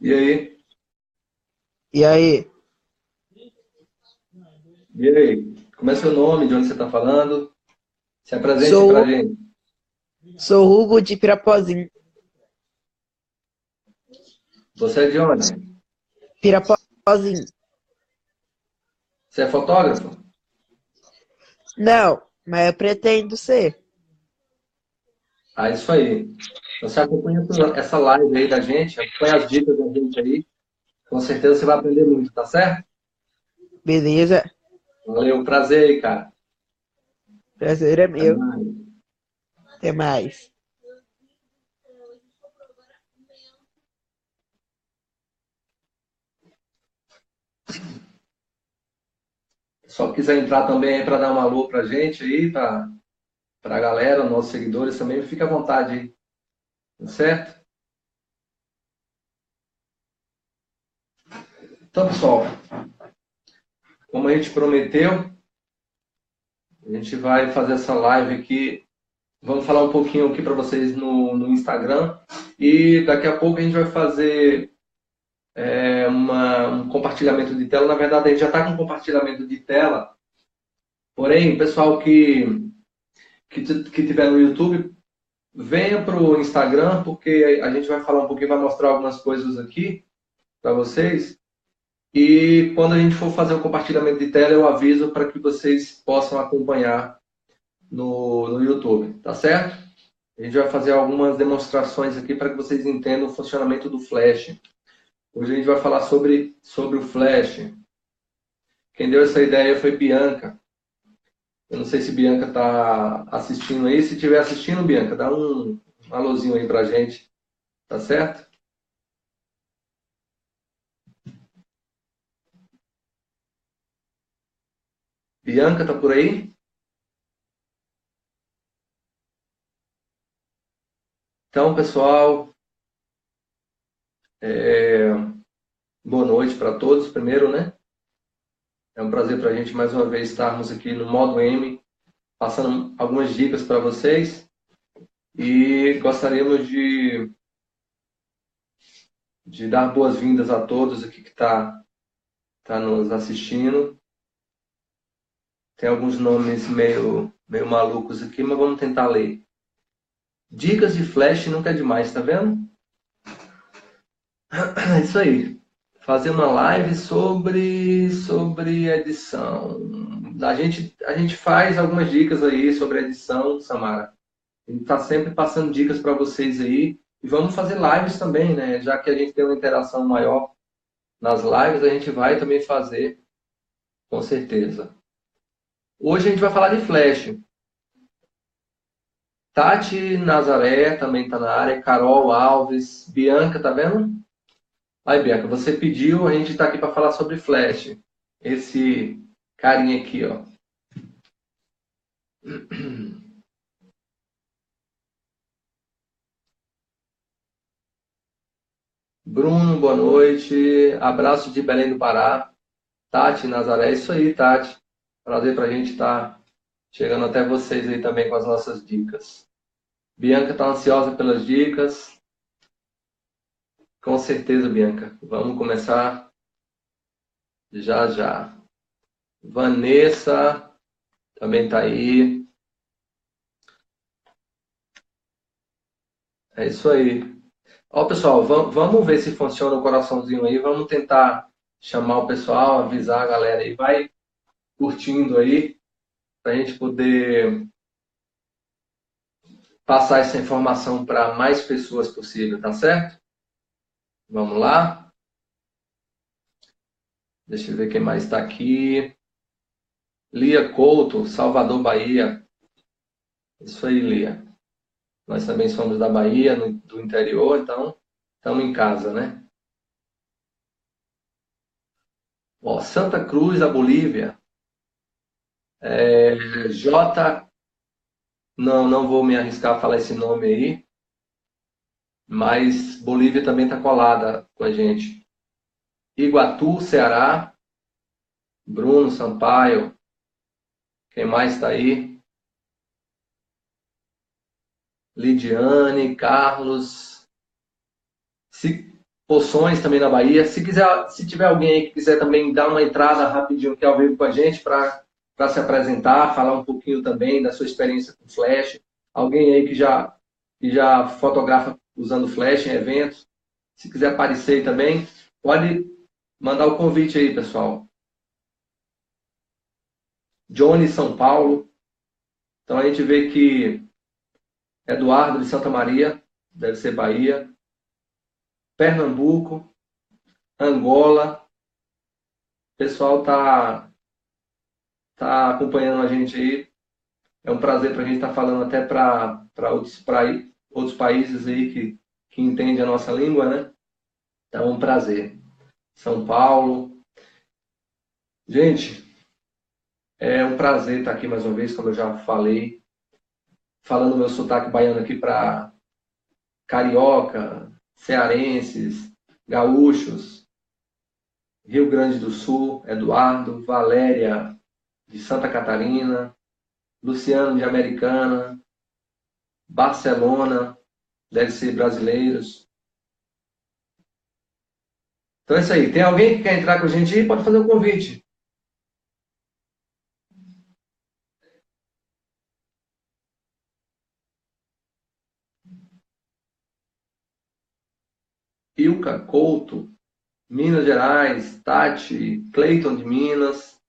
E aí? E aí, E aí? Como é seu nome? De onde você está falando? Se apresente sou, pra gente. sou Hugo de Pirapozinho. Você é de onde? Pirapozinho. Você é fotógrafo? Não, mas eu pretendo ser. Ah, isso aí. Você acompanha essa live aí da gente, acompanha as dicas da gente aí. Com certeza você vai aprender muito, tá certo? Beleza? Valeu, prazer aí, cara. Prazer é Até meu. mais. Até mais. Só quiser entrar também aí para dar um alô pra gente aí, pra galera, nossos seguidores também, fica à vontade aí, tá certo? Então, pessoal, como a gente prometeu, a gente vai fazer essa live aqui. Vamos falar um pouquinho aqui para vocês no Instagram. E daqui a pouco a gente vai fazer um compartilhamento de tela. Na verdade, a gente já está com compartilhamento de tela. Porém, o pessoal que tiver no YouTube, venha para o Instagram, porque a gente vai falar um pouquinho, vai mostrar algumas coisas aqui para vocês. E quando a gente for fazer o compartilhamento de tela, eu aviso para que vocês possam acompanhar no YouTube, tá certo? A gente vai fazer algumas demonstrações aqui para que vocês entendam o funcionamento do Flash. Hoje a gente vai falar sobre o Flash. Quem deu essa ideia foi Bianca. Eu não sei se Bianca está assistindo aí. Se estiver assistindo, Bianca, dá um alôzinho aí para a gente, tá certo? Bianca, tá por aí? Então, pessoal, boa noite para todos, primeiro, né? É um prazer para a gente mais uma vez estarmos aqui no Modo M, passando algumas dicas para vocês. E gostaríamos de dar boas-vindas a todos aqui que tá nos assistindo. Tem alguns nomes meio malucos aqui, mas vamos tentar ler. Dicas de Flash nunca é demais, tá vendo? É isso aí. Fazer uma live sobre edição. A gente faz algumas dicas aí sobre edição, Samara. A gente está sempre passando dicas para vocês aí. E vamos fazer lives também, né? Já que a gente tem uma interação maior nas lives, a gente vai também fazer, com certeza. Hoje a gente vai falar de Flash. Tati Nazaré também está na área, Carol Alves, Bianca, tá vendo? Aí, Bianca, você pediu, a gente está aqui para falar sobre Flash. Esse carinha aqui, ó. Bruno, boa noite. Abraço de Belém do Pará. Tati Nazaré, isso aí, Tati. Prazer para a gente estar chegando até vocês aí também com as nossas dicas. Bianca está ansiosa pelas dicas. Com certeza, Bianca. Vamos começar já já. Vanessa também está aí. É isso aí. Ó, pessoal, vamos ver se funciona o coraçãozinho aí. Vamos tentar chamar o pessoal, avisar a galera aí. Vai curtindo aí, para a gente poder passar essa informação para mais pessoas possível, tá certo? Vamos lá. Deixa eu ver quem mais está aqui. Lia Couto, Salvador, Bahia. Isso aí, Lia. Nós também somos da Bahia, do interior, então estamos em casa, né? Ó, Santa Cruz, da Bolívia. J. Não vou me arriscar a falar esse nome aí, mas Bolívia também está colada com a gente. Iguatu, Ceará. Bruno Sampaio. Quem mais está aí? Lidiane, Carlos. Poções também na Bahia. Se quiser, se tiver alguém aí que quiser também dar uma entrada rapidinho aqui ao vivo com a gente para se apresentar, falar um pouquinho também da sua experiência com Flash. Alguém aí que já fotografa usando Flash em eventos. Se quiser aparecer aí também, pode mandar o convite aí, pessoal. Johnny, São Paulo. Então a gente vê que Eduardo de Santa Maria, deve ser Bahia. Pernambuco, Angola. O pessoal tá acompanhando a gente aí. É um prazer para a gente estar falando até para outros países aí que entendem a nossa língua, né? Então é um prazer. São Paulo. Gente, é um prazer estar aqui mais uma vez, como eu já falei, falando meu sotaque baiano aqui para carioca, cearenses, gaúchos, Rio Grande do Sul, Eduardo, Valéria de Santa Catarina, Luciano de Americana, Barcelona, deve ser brasileiros. Então é isso aí. Tem alguém que quer entrar com a gente aí? Pode fazer o convite. Ilka Couto, Minas Gerais, Tati, Cleiton de Minas,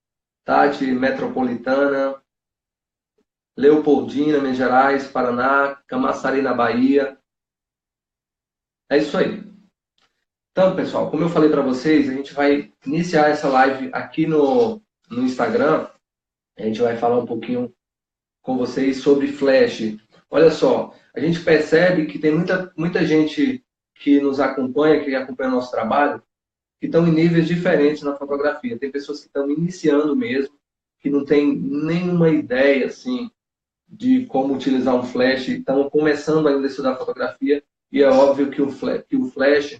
Tati Metropolitana, Leopoldina, Minas Gerais, Paraná, Camaçari na Bahia. É isso aí. Então, pessoal, como eu falei para vocês, a gente vai iniciar essa live aqui no Instagram. A gente vai falar um pouquinho com vocês sobre Flash. Olha só, a gente percebe que tem muita gente que nos acompanha, que acompanha o nosso trabalho, que estão em níveis diferentes na fotografia. Tem pessoas que estão iniciando mesmo, que não tem nenhuma ideia assim de como utilizar um flash, estão começando ainda a estudar fotografia, e é óbvio que o flash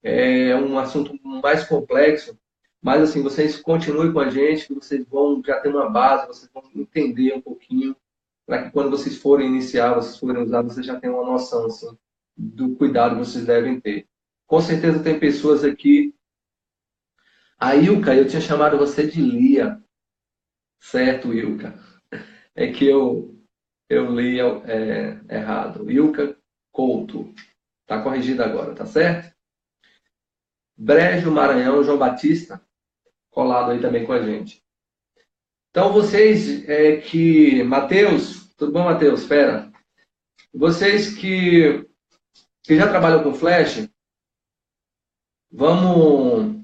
é um assunto mais complexo, mas assim, vocês continuem com a gente, que vocês vão já ter uma base, vocês vão entender um pouquinho, para que quando vocês forem iniciar, vocês forem usar, vocês já tenham uma noção assim, do cuidado que vocês devem ter. Com certeza tem pessoas aqui. A Ilka, eu tinha chamado você de Lia. Certo, Ilka. É que eu li errado. Ilka Couto. Está corrigido agora, tá certo? Brejo Maranhão, João Batista, colado aí também com a gente. Então, vocês Matheus, tudo bom, Matheus? Espera. Vocês que já trabalham com Flash, vamos.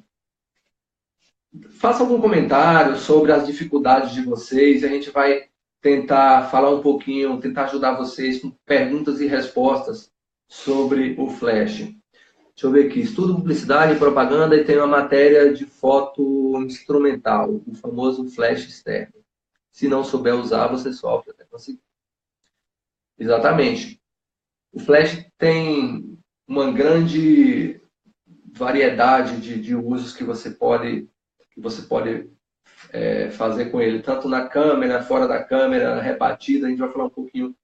Faça algum comentário sobre as dificuldades de vocês. A gente vai tentar falar um pouquinho, tentar ajudar vocês com perguntas e respostas sobre o Flash. Deixa eu ver aqui. Estudo publicidade e propaganda e tem uma matéria de foto instrumental, o famoso Flash externo. Se não souber usar, você sofre até conseguir. Exatamente. O Flash tem uma grande variedade de usos que você pode fazer com ele, tanto na câmera, fora da câmera, rebatida. A gente vai falar um pouquinho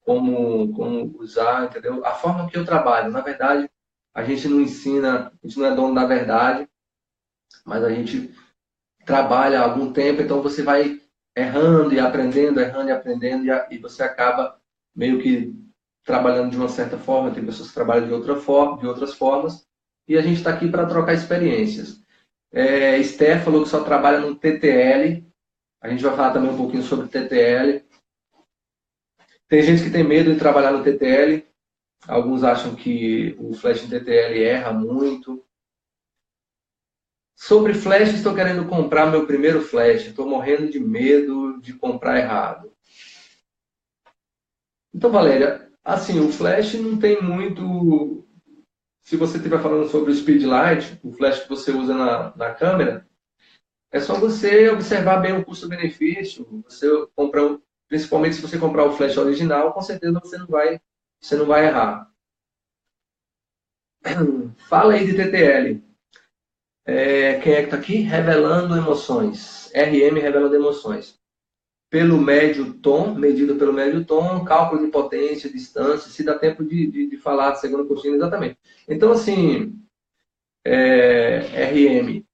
como usar, entendeu? A forma que eu trabalho, na verdade, a gente não ensina, a gente não é dono da verdade, mas a gente trabalha há algum tempo, então você vai errando e aprendendo, e você acaba meio que trabalhando de uma certa forma. Tem pessoas que trabalham de outras formas, e a gente está aqui para trocar experiências. Esther falou que só trabalha no TTL. A gente vai falar também um pouquinho sobre TTL. Tem gente que tem medo de trabalhar no TTL. Alguns acham que o flash em TTL erra muito. Sobre flash, estou querendo comprar meu primeiro flash. Estou morrendo de medo de comprar errado. Então, Valéria, assim, o flash não tem muito... Se você estiver falando sobre o speedlight, o flash que você usa na câmera, é só você observar bem o custo-benefício. Você comprar, principalmente se você comprar o flash original, com certeza você não vai errar. Fala aí de TTL. Quem é que está aqui? Revelando emoções. RM Revelando Emoções. pelo médio tom, medida pelo médio tom, cálculo de potência, distância, se dá tempo de falar de segunda contínua exatamente. Então, assim, RM.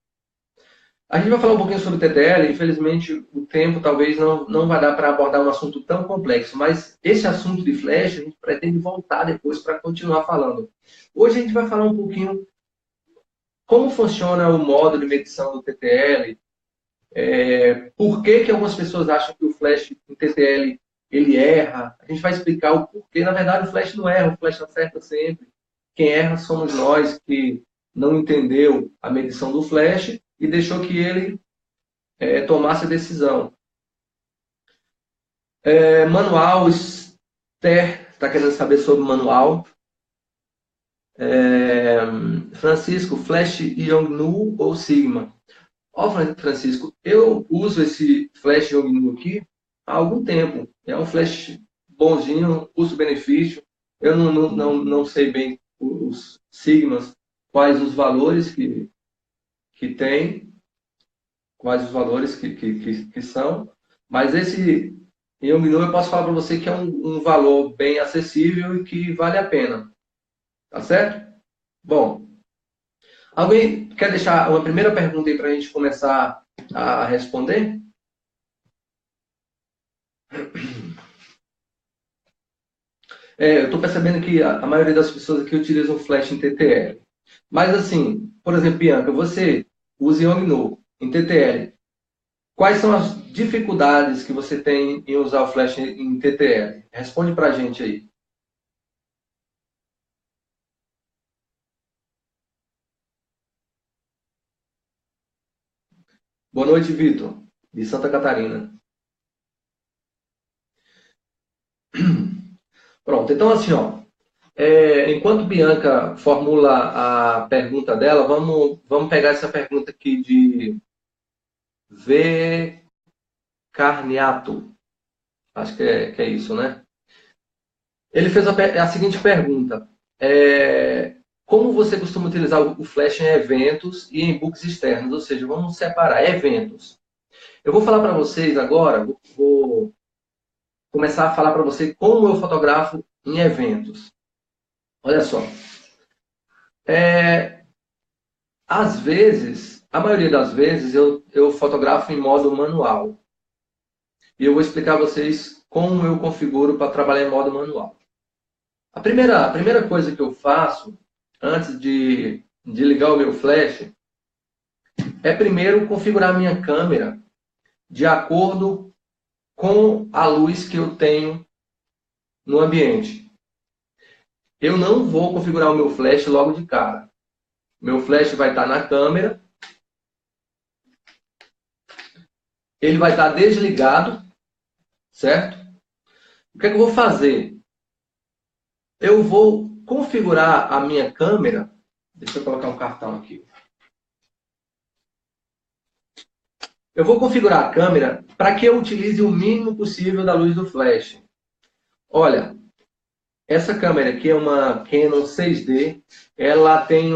A gente vai falar um pouquinho sobre TTL, infelizmente o tempo talvez não vai dar para abordar um assunto tão complexo, mas esse assunto de flash a gente pretende voltar depois para continuar falando. Hoje a gente vai falar um pouquinho como funciona o modo de medição do TTL, por que algumas pessoas acham que o flash em TTL ele erra. A gente vai explicar o porquê. Na verdade, o flash não erra, o flash acerta sempre. Quem erra somos nós que não entendeu a medição do flash e deixou que ele tomasse a decisão. Manual, Esther está querendo saber sobre o manual. Francisco, Flash Yongnuo ou Sigma? Ó, Francisco, eu uso esse Flash Yongnuo aqui há algum tempo. É um flash bonzinho, custo-benefício. Eu não sei bem os Sigmas, quais os valores que tem, quais os valores que são, mas esse Yongnuo eu posso falar para você que é um valor bem acessível e que vale a pena. Tá certo? Bom, alguém quer deixar uma primeira pergunta aí para a gente começar a responder? Eu estou percebendo que a maioria das pessoas aqui utilizam flash em TTL. Mas assim, por exemplo, Bianca, você usa Yongnuo em TTL. Quais são as dificuldades que você tem em usar o flash em TTL? Responde para a gente aí. Boa noite, Vitor, de Santa Catarina. Pronto, então assim, ó, enquanto Bianca formula a pergunta dela, vamos pegar essa pergunta aqui de V. Carniato. Acho que é isso, né? Ele fez a seguinte pergunta. Como você costuma utilizar o Flash em eventos e em books externos? Ou seja, vamos separar eventos. Eu vou falar para vocês agora, vou começar a falar para você como eu fotografo em eventos. Olha só. Às vezes, a maioria das vezes, eu fotografo em modo manual. E eu vou explicar a vocês como eu configuro para trabalhar em modo manual. A primeira coisa que eu faço, antes de ligar o meu flash, é primeiro configurar a minha câmera de acordo com a luz que eu tenho no ambiente. Eu não vou configurar o meu flash logo de cara. Meu flash vai estar na câmera. Ele vai estar desligado, certo? O que é que eu vou fazer? Eu vou configurar a minha câmera. Deixa eu colocar um cartão aqui. Eu vou configurar a câmera para que eu utilize o mínimo possível da luz do flash. Olha, essa câmera aqui é uma Canon 6D. Ela tem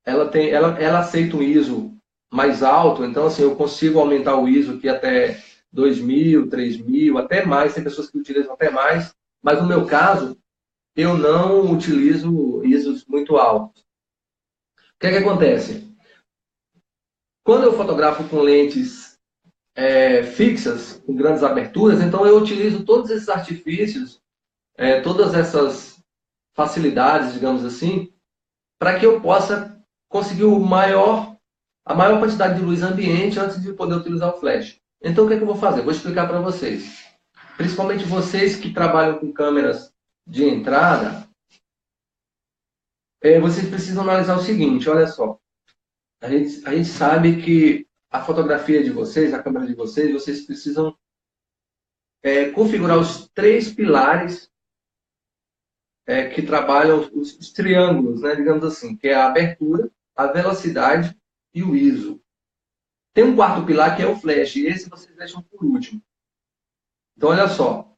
ela aceita um ISO mais alto, então assim, eu consigo aumentar o ISO aqui até 2000, 3000, até mais. Tem pessoas que utilizam até mais, mas no meu caso, eu não utilizo ISOs muito altos. O que é que acontece? Quando eu fotografo com lentes fixas, com grandes aberturas, então eu utilizo todos esses artifícios, todas essas facilidades, digamos assim, para que eu possa conseguir a maior quantidade de luz ambiente antes de poder utilizar o flash. Então o que é que eu vou fazer? Vou explicar para vocês. Principalmente vocês que trabalham com câmeras de entrada, vocês precisam analisar o seguinte, olha só. A gente sabe que a fotografia de vocês, a câmera de vocês precisam configurar os 3 pilares que trabalham os triângulos, né, digamos assim, que é a abertura, a velocidade e o ISO. Tem um quarto pilar que é o flash, e esse vocês deixam por último. Então, olha só.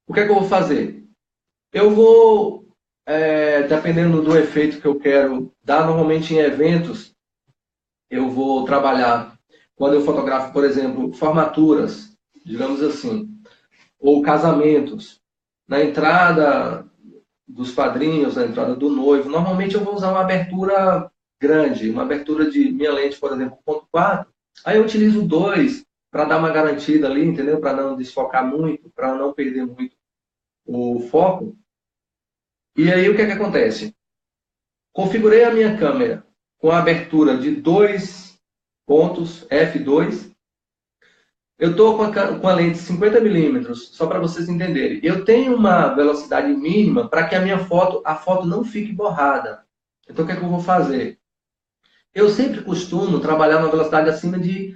O que é que eu vou fazer? Eu vou, dependendo do efeito que eu quero dar, normalmente em eventos, eu vou trabalhar quando eu fotografo, por exemplo, formaturas, digamos assim, ou casamentos, na entrada dos padrinhos, na entrada do noivo, normalmente eu vou usar uma abertura grande, uma abertura de minha lente, por exemplo, 1.4, aí eu utilizo 2 para dar uma garantida ali, entendeu? Para não desfocar muito, para não perder muito o foco. E aí o que é que acontece? Configurei a minha câmera com a abertura de 2 pontos, f2. Eu estou com a lente 50 mm, só para vocês entenderem. Eu tenho uma velocidade mínima para que a foto não fique borrada. Então o que é que eu vou fazer? Eu sempre costumo trabalhar numa velocidade acima de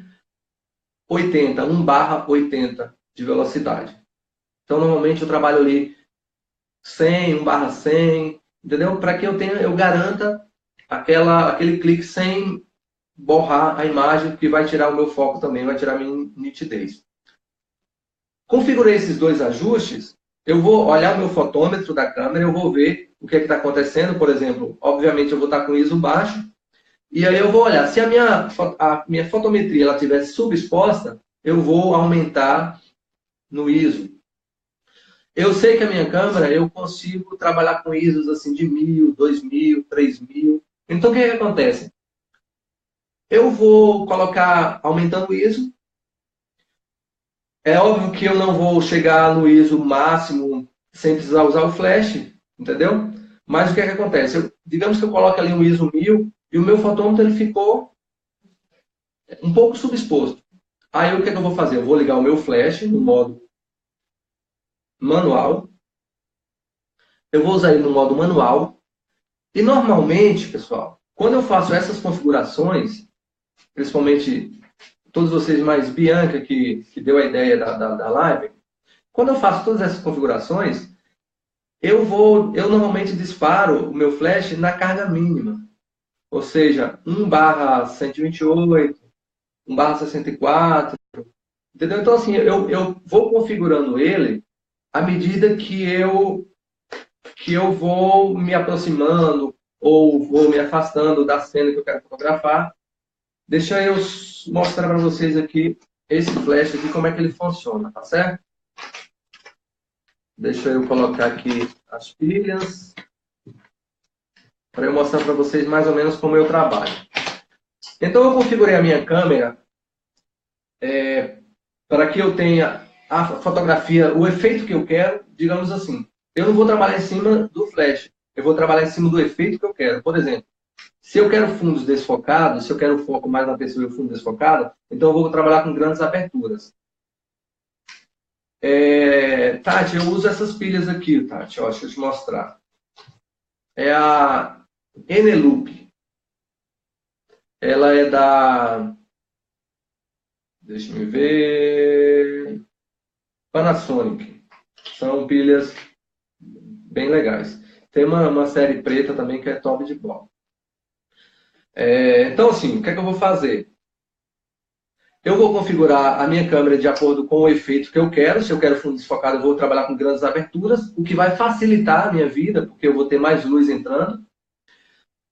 80, 1/80 de velocidade. Então normalmente eu trabalho ali 100, 1/100, entendeu? Para que eu garanta aquele clique sem borrar a imagem, que vai tirar o meu foco também, vai tirar a minha nitidez. Configurei esses 2 ajustes, eu vou olhar o meu fotômetro da câmera, eu vou ver o que está acontecendo. Por exemplo, obviamente eu vou estar com ISO baixo, e aí eu vou olhar, se a minha fotometria ela estiver subexposta, eu vou aumentar no ISO. Eu sei que a minha câmera, eu consigo trabalhar com ISOs assim de 1000, 2000, 3000. Então o que acontece? Eu vou colocar aumentando o ISO. É óbvio que eu não vou chegar no ISO máximo sem precisar usar o flash, entendeu? Mas o que acontece? Digamos que eu coloque ali um ISO 1000 e o meu fotômetro ele ficou um pouco subexposto. Aí o que eu vou fazer? Eu vou ligar o meu flash no modo manual. Eu vou usar ele no modo manual. E normalmente, pessoal, quando eu faço essas configurações, principalmente todos vocês mais Bianca, que deu a ideia da live, quando eu faço todas essas configurações, eu normalmente disparo o meu flash na carga mínima. Ou seja, 1/128, 1/64. Entendeu? Então, assim, eu vou configurando ele à medida que eu vou me aproximando ou vou me afastando da cena que eu quero fotografar. Deixa eu mostrar para vocês aqui esse flash aqui, como é que ele funciona, tá certo? Deixa eu colocar aqui as pilhas para eu mostrar para vocês mais ou menos como eu trabalho. Então eu configurei a minha câmera para que eu tenha a fotografia, o efeito que eu quero, digamos assim. Eu não vou trabalhar em cima do flash, eu vou trabalhar em cima do efeito que eu quero. Por exemplo, se eu quero fundos desfocados, se eu quero foco mais na pessoa e o fundo desfocado, então eu vou trabalhar com grandes aberturas. Tati, eu uso essas pilhas aqui, Tati, ó, deixa eu te mostrar. É a Eneloop. Ela é da... Deixa eu ver... Panasonic. São pilhas bem legais. Tem uma série preta também que é top de bola. Então, assim, o que é que eu vou fazer? Eu vou configurar a minha câmera de acordo com o efeito que eu quero. Se eu quero fundo desfocado, eu vou trabalhar com grandes aberturas, o que vai facilitar a minha vida, porque eu vou ter mais luz entrando.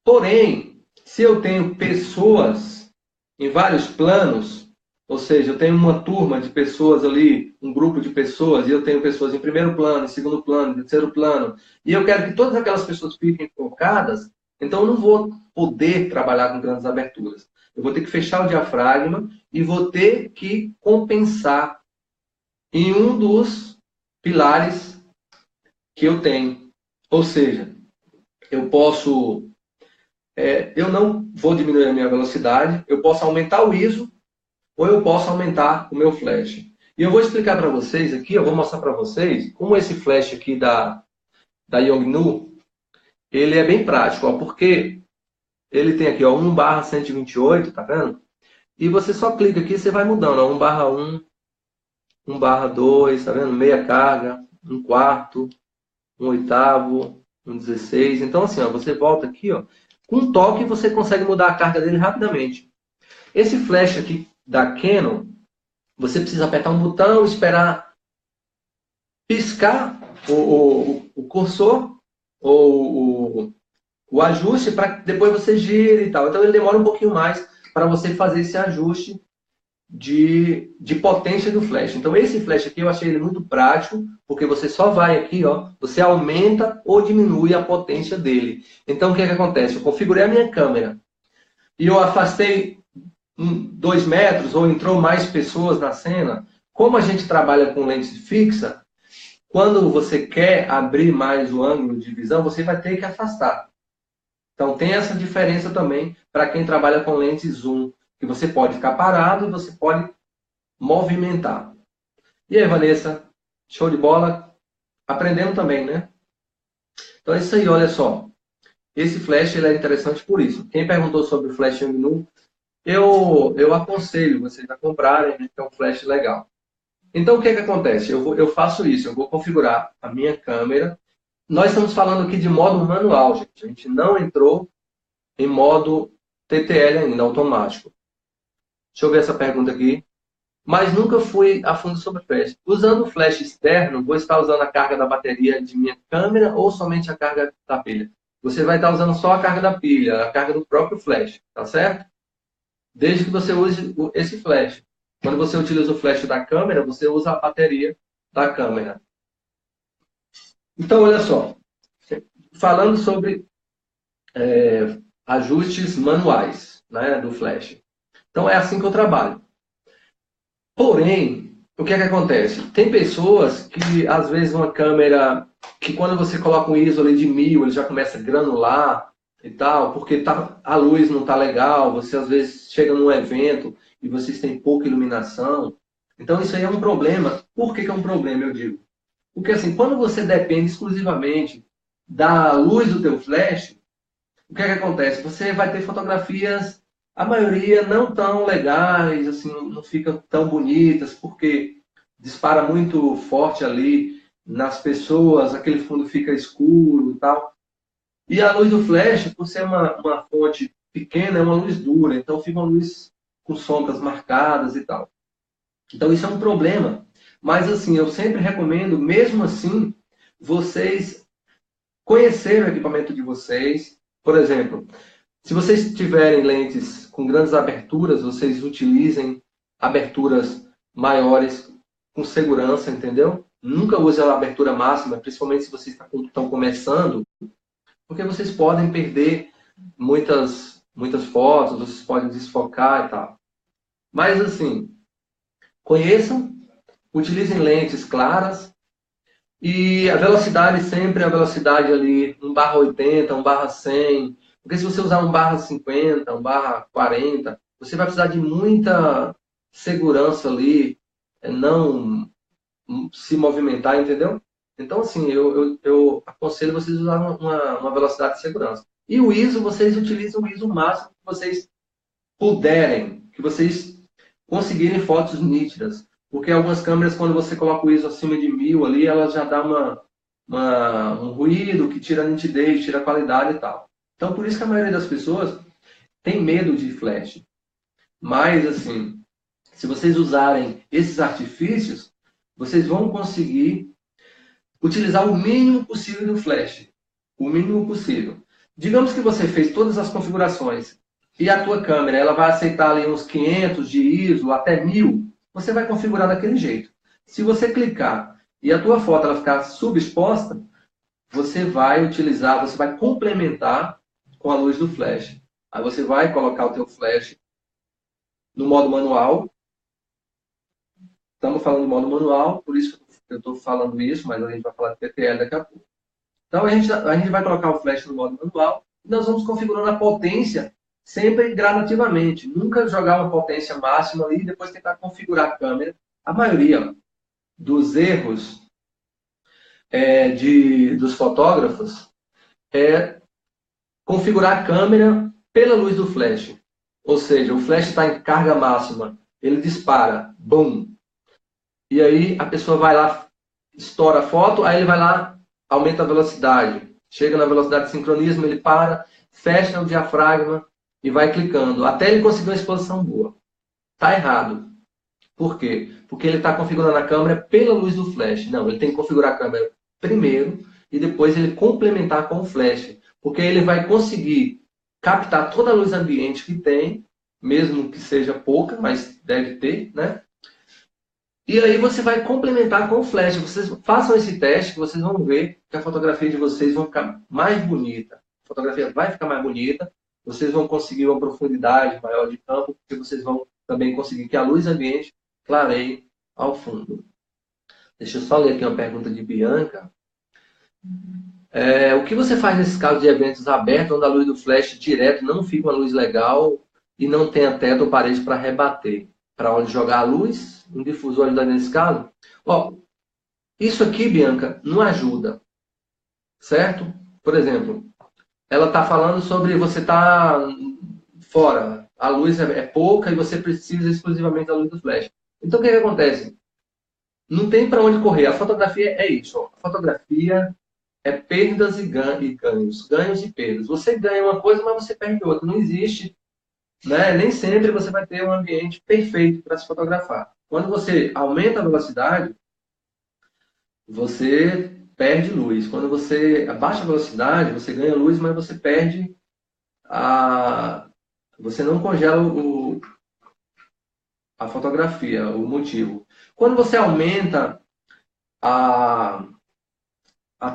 Porém, se eu tenho pessoas em vários planos, ou seja, eu tenho uma turma de pessoas ali, um grupo de pessoas, e eu tenho pessoas em primeiro plano, em segundo plano, em terceiro plano, e eu quero que todas aquelas pessoas fiquem focadas, então eu não vou poder trabalhar com grandes aberturas. Eu vou ter que fechar o diafragma e vou ter que compensar em um dos pilares que eu tenho. Ou seja, eu posso... eu não vou diminuir a minha velocidade, eu posso aumentar o ISO ou eu posso aumentar o meu flash. E eu vou explicar para vocês aqui, eu vou mostrar para vocês como esse flash aqui da Yongnuo, ele é bem prático, ó, porque ele tem aqui ó, 1/128, tá vendo? E você só clica aqui e você vai mudando, ó, 1/1, 1/2, tá vendo? Meia carga, 1/4, 1/8, 1/16. Então assim, ó, você volta aqui, ó, com um toque você consegue mudar a carga dele rapidamente. Esse flash aqui da Canon, você precisa apertar um botão, esperar piscar o cursor ou o ajuste para que depois você gire e tal. Então ele demora um pouquinho mais para você fazer esse ajuste de potência do flash. Então esse flash aqui eu achei ele muito prático, porque você só vai aqui, ó, você aumenta ou diminui a potência dele. Então o que é que acontece? Eu configurei a minha câmera e eu afastei 2 metros ou entrou mais pessoas na cena. Como a gente trabalha com lente fixa, quando você quer abrir mais o ângulo de visão, você vai ter que afastar. Então tem essa diferença também para quem trabalha com lente zoom, que você pode ficar parado e você pode movimentar. E aí, Vanessa? Show de bola? Aprendendo também, né? Então é isso aí, olha só. Esse flash ele é interessante por isso. Quem perguntou sobre o flash Yongnuo, eu aconselho vocês a comprarem, né, que é um flash legal. Então o que é que acontece? Eu faço isso, eu vou configurar a minha câmera. Nós estamos falando aqui de modo manual, gente. A gente não entrou em modo TTL ainda, automático. Deixa eu ver essa pergunta aqui. Mas nunca fui a fundo sobre flash. Usando o flash externo, vou estar usando a carga da bateria de minha câmera ou somente a carga da pilha? Você vai estar usando só a carga da pilha, a carga do próprio flash, tá certo? Desde que você use esse flash. Quando você utiliza o flash da câmera, você usa a bateria da câmera. Então, olha só. Falando sobre ajustes manuais, né, do flash. Então, é assim que eu trabalho. Porém, o que é que acontece? Tem pessoas que, às vezes, uma câmera que quando você coloca um ISO ali de 1000, ele já começa a granular e tal, porque a luz não está legal, você às vezes chega num evento e vocês têm pouca iluminação. Então isso aí é um problema. Por que é um problema, eu digo? Porque assim, quando você depende exclusivamente da luz do teu flash, o que é que acontece? Você vai ter fotografias, a maioria não tão legais, assim, não ficam tão bonitas, porque dispara muito forte ali nas pessoas, aquele fundo fica escuro e tal. E a luz do flash, por ser uma fonte pequena, é uma luz dura, então fica uma luz com sombras marcadas e tal. Então isso é um problema. Mas assim, eu sempre recomendo, mesmo assim, vocês conhecerem o equipamento de vocês. Por exemplo, se vocês tiverem lentes com grandes aberturas, vocês utilizem aberturas maiores com segurança, entendeu? Nunca use a abertura máxima, principalmente se vocês estão começando, porque vocês podem perder muitas fotos, vocês podem desfocar e tal. Mas assim, conheçam, utilizem lentes claras e a velocidade sempre é a velocidade ali 1/80, 1/100. Porque se você usar 1/50, 1/40, você vai precisar de muita segurança ali, não se movimentar, entendeu? Então, assim, eu aconselho vocês a usar uma velocidade de segurança. E o ISO, vocês utilizam o ISO máximo que vocês puderem, que vocês conseguirem fotos nítidas. Porque algumas câmeras, quando você coloca o ISO acima de 1000 ali, elas já dá um ruído que tira a nitidez, tira a qualidade e tal. Então, por isso que a maioria das pessoas tem medo de flash. Mas, assim, se vocês usarem esses artifícios, vocês vão conseguir utilizar o mínimo possível do flash. O mínimo possível. Digamos que você fez todas as configurações e a tua câmera ela vai aceitar ali uns 500 de ISO até 1000, você vai configurar daquele jeito. Se você clicar e a tua foto ela ficar subexposta, você vai utilizar, você vai complementar com a luz do flash. Aí você vai colocar o teu flash no modo manual. Estamos falando de modo manual, por isso que eu estou falando isso, mas a gente vai falar de TTL daqui a pouco. Então a gente vai colocar o flash no modo manual e nós vamos configurando a potência sempre gradativamente. Nunca jogar uma potência máxima ali e depois tentar configurar a câmera. A maioria dos erros dos fotógrafos é configurar a câmera pela luz do flash. Ou seja, o flash está em carga máxima, ele dispara, bum. E aí a pessoa vai lá, estoura a foto, aí ele vai lá, aumenta a velocidade. Chega na velocidade de sincronismo, ele para, fecha o diafragma e vai clicando, até ele conseguir uma exposição boa. Está errado. Por quê? Porque ele está configurando a câmera pela luz do flash. Não, ele tem que configurar a câmera primeiro e depois ele complementar com o flash. Porque ele vai conseguir captar toda a luz ambiente que tem mesmo que seja pouca, mas deve ter, né? E aí você vai complementar com o flash. Vocês façam esse teste que vocês vão ver que a fotografia de vocês vai ficar mais bonita. A fotografia vai ficar mais bonita. Vocês vão conseguir uma profundidade maior de campo, porque vocês vão também conseguir que a luz ambiente clareie ao fundo. Deixa eu só ler aqui uma pergunta de Bianca. O que você faz nesses casos de eventos abertos, onde a luz do flash direto não fica uma luz legal e não tenha teto ou parede para rebater? Para onde jogar a luz? Um difusor ajuda nesse caso? Ó, isso aqui, Bianca, não ajuda, certo? Por exemplo, ela está falando sobre você estar fora, a luz é pouca e você precisa exclusivamente da luz do flash. Então, o que acontece? Não tem para onde correr. A fotografia é isso. Ó. A fotografia é perdas e ganhos. Ganhos e perdas. Você ganha uma coisa, mas você perde outra. Não existe, né? Nem sempre você vai ter um ambiente perfeito para se fotografar. Quando você aumenta a velocidade, você perde luz. Quando você abaixa a velocidade, você ganha luz, mas você perde a... Você não congela a fotografia, o motivo. Quando você aumenta a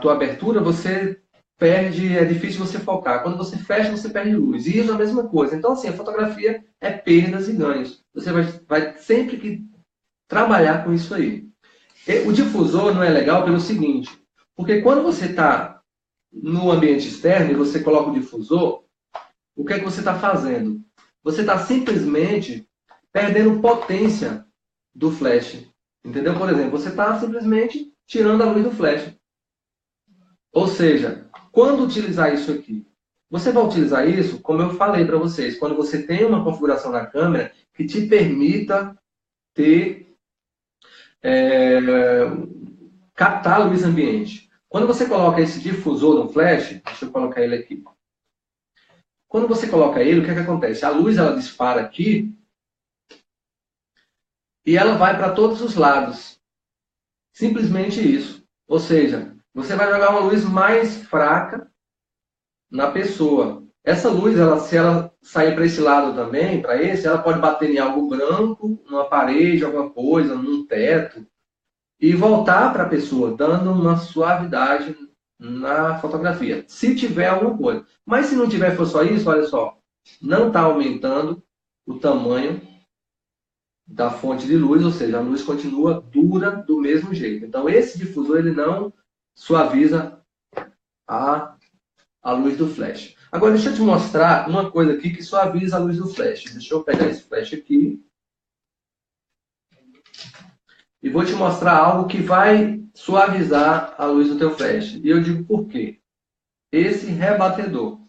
tua abertura, você perde, é difícil você focar. Quando você fecha, você perde luz. E isso é a mesma coisa. Então, assim, a fotografia é perdas e ganhos. Você vai sempre que trabalhar com isso aí. O difusor não é legal pelo seguinte, porque quando você está no ambiente externo e você coloca o difusor, o que é que você está fazendo? Você está simplesmente perdendo potência do flash. Entendeu? Por exemplo, você está simplesmente tirando a luz do flash. Ou seja, quando utilizar isso aqui? Você vai utilizar isso, como eu falei para vocês, quando você tem uma configuração na câmera que te permita ter captar a luz ambiente. Quando você coloca esse difusor no flash, deixa eu colocar ele aqui. Quando você coloca ele, o que é que acontece? A luz ela dispara aqui e ela vai para todos os lados. Simplesmente isso. Ou seja, você vai jogar uma luz mais fraca na pessoa. Essa luz, se ela sair para esse lado também, para esse, ela pode bater em algo branco, numa parede, alguma coisa, num teto, e voltar para a pessoa, dando uma suavidade na fotografia. Se tiver alguma coisa. Mas se não tiver, for só isso, olha só, não está aumentando o tamanho da fonte de luz, ou seja, a luz continua dura do mesmo jeito. Então, esse difusor ele não suaviza a luz do flash. Agora, deixa eu te mostrar uma coisa aqui que suaviza a luz do flash. Deixa eu pegar esse flash aqui. E vou te mostrar algo que vai suavizar a luz do teu flash. E eu digo por quê. Esse rebatedor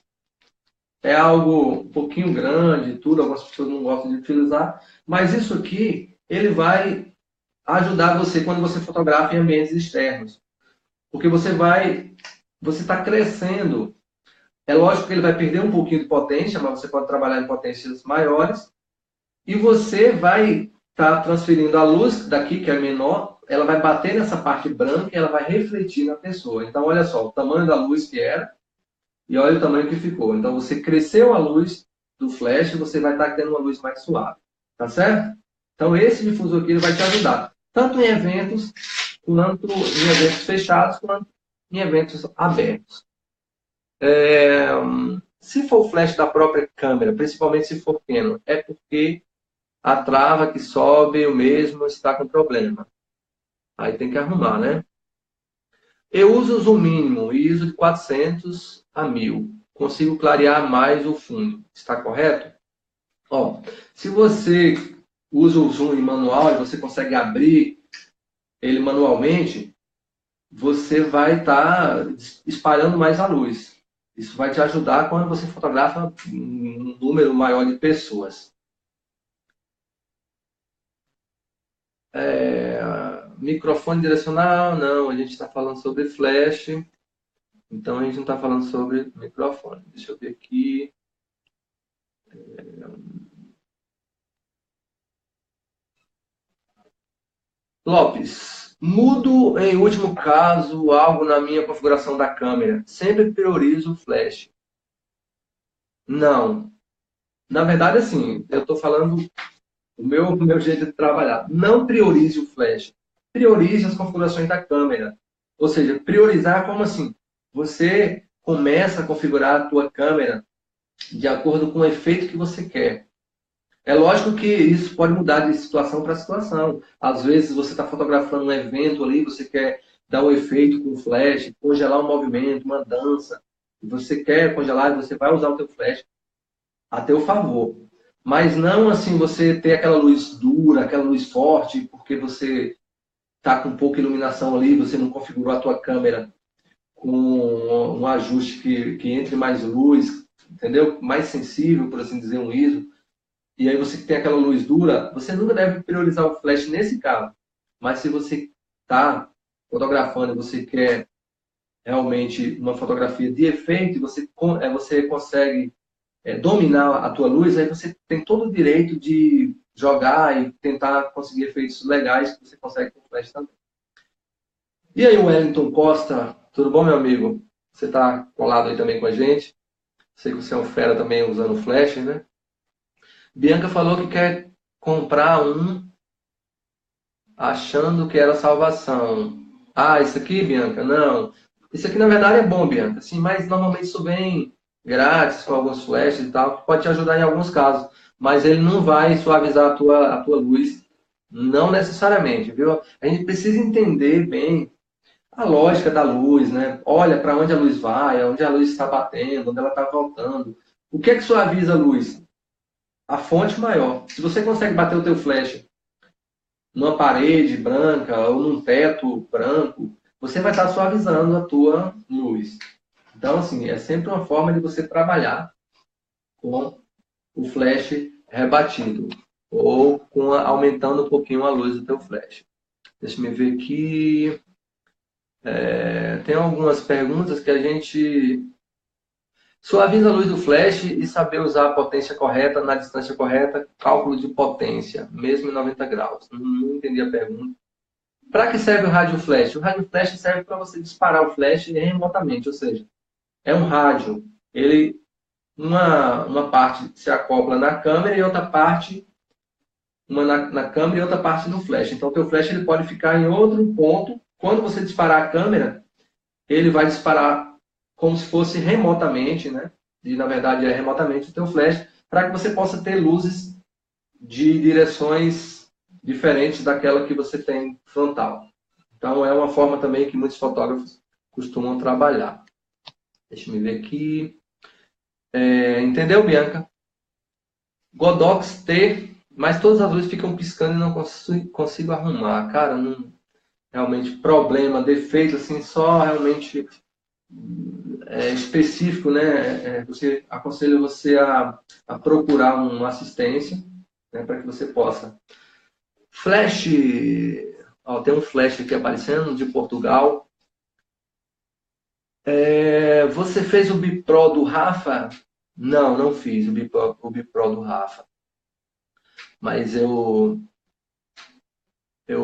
é algo um pouquinho grande, tudo, algumas pessoas não gostam de utilizar, mas isso aqui, ele vai ajudar você quando você fotografa em ambientes externos. Porque você está crescendo. É lógico que ele vai perder um pouquinho de potência, mas você pode trabalhar em potências maiores. E você vai estar transferindo a luz daqui, que é menor, ela vai bater nessa parte branca e ela vai refletir na pessoa. Então, olha só, o tamanho da luz que era e olha o tamanho que ficou. Então, você cresceu a luz do flash e você vai estar tendo uma luz mais suave. Tá certo? Então, esse difusor aqui ele vai te ajudar. Tanto em eventos, quanto em eventos fechados, quanto em eventos abertos. Se for o flash da própria câmera, principalmente se for Canon, é porque a trava que sobe o mesmo está com problema. Aí tem que arrumar, né? Eu uso o zoom mínimo e ISO de 400 a 1000. Consigo clarear mais o fundo. Está correto? Ó, se você usa o zoom em manual e você consegue abrir ele manualmente, você vai estar espalhando mais a luz. Isso vai te ajudar quando você fotografa um número maior de pessoas. Microfone direcional, não, a gente está falando sobre flash, então a gente não está falando sobre microfone. Deixa eu ver aqui. Lopes, mudo em último caso algo na minha configuração da câmera. Sempre priorizo o flash. Não. Na verdade, assim, eu estou falando o meu jeito de trabalhar. Não priorize o flash. Priorize as configurações da câmera. Ou seja, priorizar como assim? Você começa a configurar a tua câmera de acordo com o efeito que você quer. É lógico que isso pode mudar de situação para situação. Às vezes você está fotografando um evento ali, você quer dar um efeito com o flash, congelar um movimento, uma dança. E você quer congelar, você vai usar o teu flash a teu favor. Mas não assim você ter aquela luz dura, aquela luz forte, porque você está com pouca iluminação ali, você não configurou a tua câmera com um ajuste que entre mais luz, entendeu? Mais sensível, por assim dizer, um ISO. E aí você tem aquela luz dura, você nunca deve priorizar o flash nesse caso. Mas se você está fotografando e você quer realmente uma fotografia de efeito, você consegue dominar a tua luz, aí você tem todo o direito de jogar e tentar conseguir efeitos legais que você consegue com o flash também. E aí, Wellington Costa, tudo bom, meu amigo? Você está colado aí também com a gente? Sei que você é um fera também usando flash, né? Bianca falou que quer comprar um achando que era salvação. Ah, isso aqui, Bianca? Não. Isso aqui, na verdade, é bom, Bianca. Sim, mas normalmente isso vem grátis, com alguns flashes e tal, que pode te ajudar em alguns casos. Mas ele não vai suavizar a tua luz. Não necessariamente, viu? A gente precisa entender bem a lógica da luz, né? Olha para onde a luz vai, onde a luz está batendo, onde ela está voltando. O que é que suaviza a luz? A fonte maior. Se você consegue bater o teu flash numa parede branca ou num teto branco, você vai estar suavizando a tua luz. Então, assim, é sempre uma forma de você trabalhar com o flash rebatido ou aumentando um pouquinho a luz do teu flash. Deixa eu ver aqui. Tem algumas perguntas que a gente suaviza a luz do flash e saber usar a potência correta na distância correta, cálculo de potência, mesmo em 90 graus. Não entendi a pergunta. Para que serve o rádio flash? O rádio flash serve para você disparar o flash remotamente, ou seja, é um rádio. Uma parte se acopla na câmera e outra parte, uma na câmera e outra parte no flash. Então, o teu flash ele pode ficar em outro ponto. Quando você disparar a câmera, ele vai disparar como se fosse remotamente, né? E na verdade é remotamente o teu flash, para que você possa ter luzes de direções diferentes daquela que você tem frontal. Então é uma forma também que muitos fotógrafos costumam trabalhar. Deixa eu ver aqui. Entendeu, Bianca? Godox T, mas todas as luzes ficam piscando e não consigo arrumar. Cara, não, realmente problema, defeito, assim, só realmente específico, né? Você aconselho você a procurar uma assistência, né, para que você possa. Flash, ó, tem um flash aqui aparecendo de Portugal. Você fez o Bipro do Rafa? Não, não fiz o Bipro do Rafa. Mas eu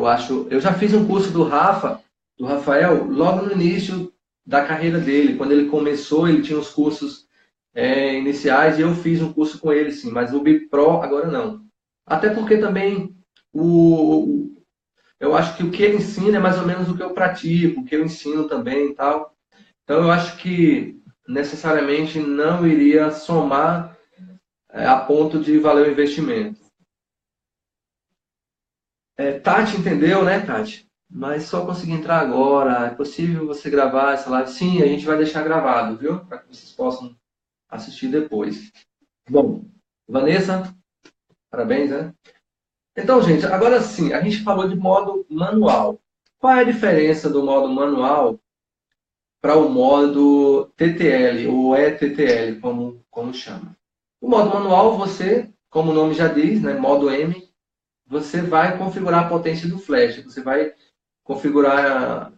acho, eu já fiz um curso do Rafael, logo no início da carreira dele. Quando ele começou, ele tinha os cursos iniciais e eu fiz um curso com ele, sim. Mas o Bipro agora não. Até porque também eu acho que o que ele ensina é mais ou menos o que eu pratico, o que eu ensino também e tal. Então eu acho que necessariamente não iria somar a ponto de valer o investimento. Tati entendeu, né, Tati? Mas só consegui entrar agora. É possível você gravar essa live? Sim, a gente vai deixar gravado, viu? Para que vocês possam assistir depois. Bom, Vanessa, parabéns, né? Então, gente, agora sim, a gente falou de modo manual. Qual é a diferença do modo manual para o modo TTL, ou ETTL, como chama? O modo manual, você, como o nome já diz, né, modo M, você vai configurar a potência do flash. Você vai configurar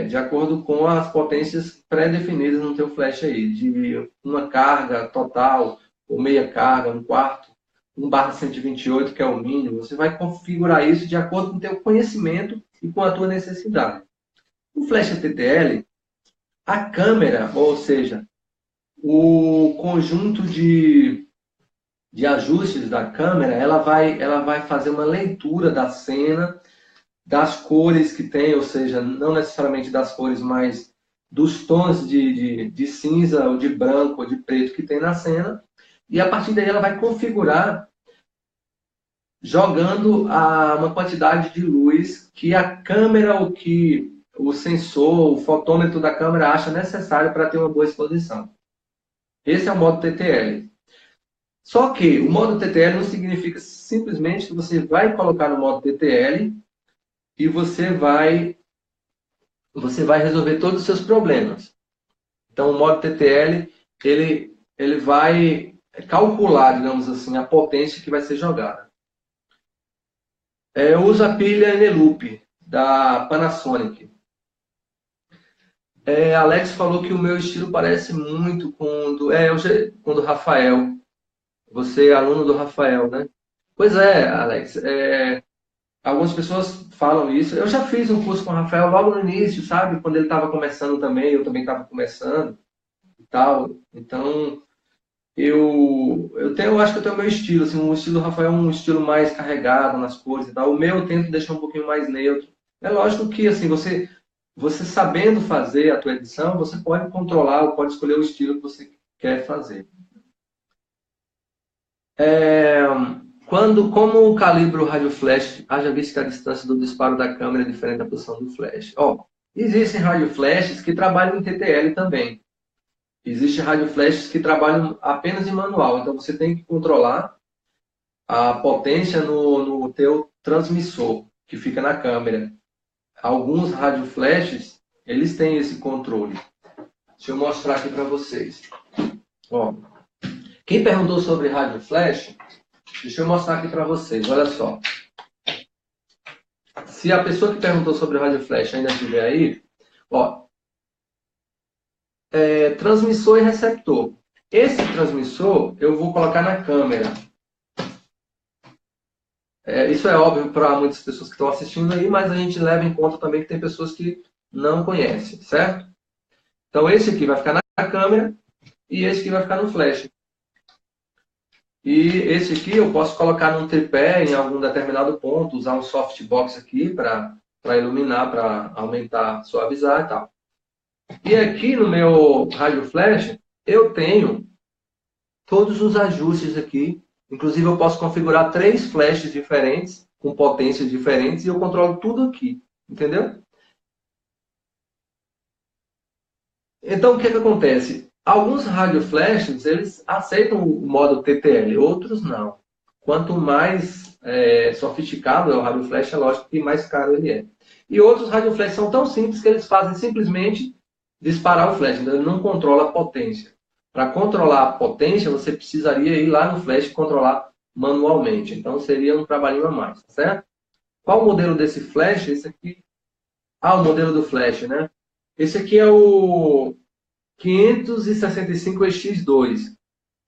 de acordo com as potências pré-definidas no teu flash aí, de uma carga total, ou meia carga, um quarto, 1/128, que é o mínimo. Você vai configurar isso de acordo com o teu conhecimento e com a tua necessidade. O flash TTL, a câmera, ou seja, o conjunto de de ajustes da câmera, ela vai fazer uma leitura da cena, das cores que tem, ou seja, não necessariamente das cores, mas dos tons de cinza, ou de branco, ou de preto que tem na cena. E a partir daí ela vai configurar jogando uma quantidade de luz que a câmera, ou que o sensor, o fotômetro da câmera acha necessário para ter uma boa exposição. Esse é o modo TTL. Só que o modo TTL não significa simplesmente que você vai colocar no modo TTL e você vai resolver todos os seus problemas. Então, o modo TTL, ele vai calcular, digamos assim, a potência que vai ser jogada. Eu uso a pilha Eneloop, da Panasonic. Alex falou que o meu estilo parece muito com o do Rafael. Você é aluno do Rafael, né? Pois é, Alex. Algumas pessoas falam isso. Eu já fiz um curso com o Rafael logo no início, sabe? Quando ele estava começando também, eu também estava começando e tal. Então, eu acho que eu tenho o meu estilo. Assim, o estilo do Rafael é um estilo mais carregado nas cores e tal. O meu eu tento deixar um pouquinho mais neutro. É lógico que, assim, você sabendo fazer a tua edição, você pode controlar ou pode escolher o estilo que você quer fazer. Como calibra o rádio flash, haja visto que a distância do disparo da câmera é diferente da posição do flash. Existem rádio flashes que trabalham em TTL também. Existem rádio flashes que trabalham apenas em manual. Então você tem que controlar a potência no teu transmissor, que fica na câmera. Alguns rádio flashes, eles têm esse controle. Deixa eu mostrar aqui para vocês. Quem perguntou sobre rádio flash, deixa eu mostrar aqui para vocês, olha só. Se a pessoa que perguntou sobre rádio flash ainda estiver aí, transmissor e receptor. Esse transmissor eu vou colocar na câmera. Isso é óbvio para muitas pessoas que estão assistindo aí, mas a gente leva em conta também que tem pessoas que não conhecem, certo? Então esse aqui vai ficar na câmera e esse aqui vai ficar no flash. E esse aqui eu posso colocar num tripé em algum determinado ponto, usar um softbox aqui para iluminar, para aumentar, suavizar e tal. E aqui no meu rádio flash, eu tenho todos os ajustes aqui. Inclusive eu posso configurar 3 flashes diferentes, com potências diferentes, e eu controlo tudo aqui. Entendeu? Então o que acontece? Alguns rádio flashes, eles aceitam o modo TTL, outros não. Quanto mais sofisticado é o rádio flash, é lógico que mais caro ele é. E outros rádio flash são tão simples que eles fazem simplesmente disparar o flash, então ele não controla a potência. Para controlar a potência, você precisaria ir lá no flash e controlar manualmente. Então seria um trabalhinho a mais, certo? Qual o modelo desse flash? Esse aqui. O modelo do flash, né? Esse aqui é o 565X2,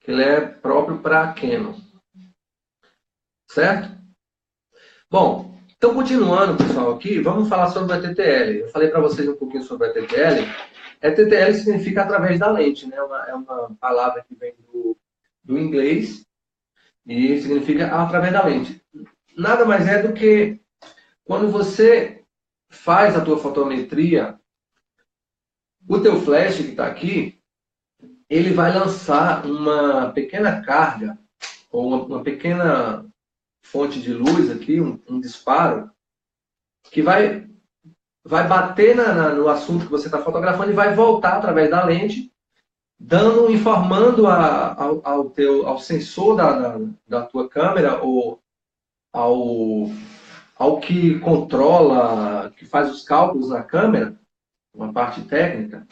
que ele é próprio para Canon. Certo? Bom, então continuando, pessoal, aqui, vamos falar sobre a TTL. Eu falei para vocês um pouquinho sobre a TTL. TTL significa através da lente, né? É uma palavra que vem do inglês e significa através da lente. Nada mais é do que quando você faz a tua fotometria, o teu flash que está aqui, ele vai lançar uma pequena carga, ou uma pequena fonte de luz aqui, um disparo, que vai bater no assunto que você está fotografando e vai voltar através da lente, informando ao sensor da tua câmera, ou ao que controla, que faz os cálculos na câmera, uma parte técnica,